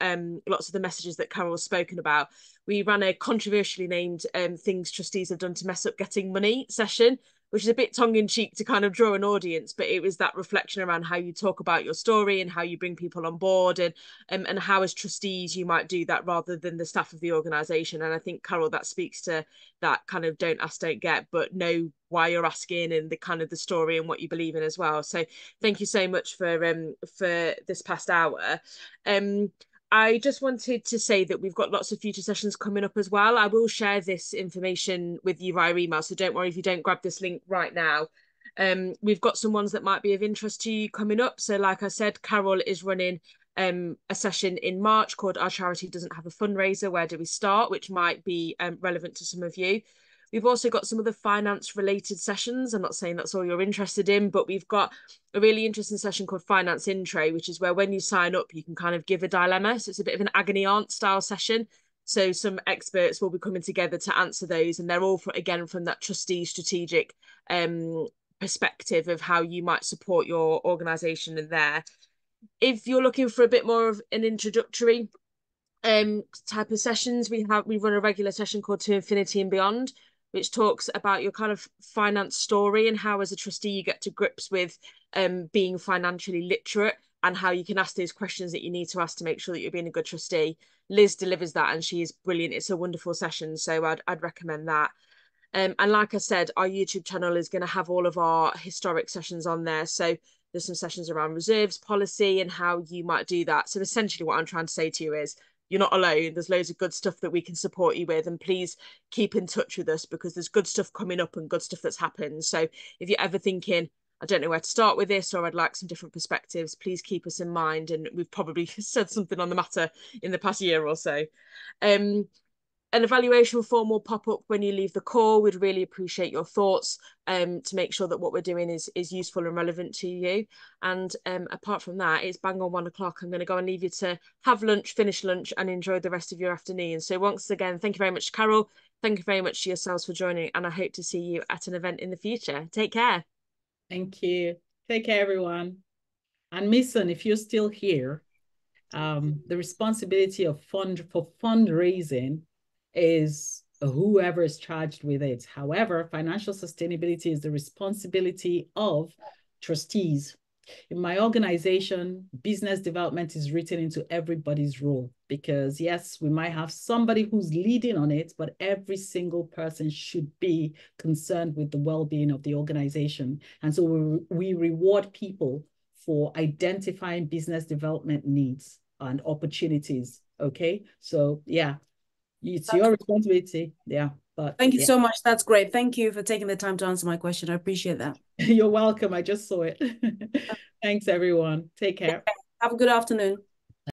lots of the messages that Carol's spoken about. We ran a controversially named things trustees have done to mess up getting money session, which is a bit tongue-in-cheek to kind of draw an audience, but it was that reflection around how you talk about your story and how you bring people on board, and how as trustees you might do that rather than the staff of the organisation. And I think, Carol, that speaks to that kind of don't ask, don't get, but know why you're asking and the kind of the story and what you believe in as well. So thank you so much for this past hour. I just wanted to say that we've got lots of future sessions coming up as well. I will share this information with you via email, so don't worry if you don't grab this link right now. We've got some ones that might be of interest to you coming up. So like I said, Carol is running a session in March called Our Charity Doesn't Have a Fundraiser, Where Do We Start?, which might be relevant to some of you. We've also got some other finance related sessions. I'm not saying that's all you're interested in, but we've got a really interesting session called Finance Intro, which is where when you sign up, you can kind of give a dilemma. So it's a bit of an agony aunt style session. So some experts will be coming together to answer those. And they're all, again, from that trustee strategic perspective of how you might support your organisation in there. If you're looking for a bit more of an introductory type of sessions, we run a regular session called To Infinity and Beyond, which talks about your kind of finance story and how as a trustee you get to grips with being financially literate and how you can ask those questions that you need to ask to make sure that you're being a good trustee. Liz delivers that and she is brilliant. It's a wonderful session, so I'd recommend that. And like I said, our YouTube channel is going to have all of our historic sessions on there. So there's some sessions around reserves policy and how you might do that. So essentially what I'm trying to say to you is you're not alone. There's loads of good stuff that we can support you with. And please keep in touch with us because there's good stuff coming up and good stuff that's happened. So if you're ever thinking, I don't know where to start with this, or I'd like some different perspectives, please keep us in mind. And we've probably said something on the matter in the past year or so. An evaluation form will pop up when you leave the call. We'd really appreciate your thoughts to make sure that what we're doing is useful and relevant to you. And apart from that, it's bang on 1 o'clock. I'm going to go and leave you to have lunch, finish lunch, and enjoy the rest of your afternoon. So once again, thank you very much, Carol. Thank you very much to yourselves for joining, and I hope to see you at an event in the future. Take care. Thank you. Take care, everyone. And Mason, if you're still here, the responsibility of fundraising is whoever is charged with it. However, financial sustainability is the responsibility of trustees. In my organization, business development is written into everybody's role because yes, we might have somebody who's leading on it, but every single person should be concerned with the well-being of the organization. And so we reward people for identifying business development needs and opportunities. Okay. So yeah, it's your responsibility. Yeah. But thank you so much. That's great. Thank you for taking the time to answer my question. I appreciate that. You're welcome. I just saw it. Thanks, everyone. Take care. Have a good afternoon.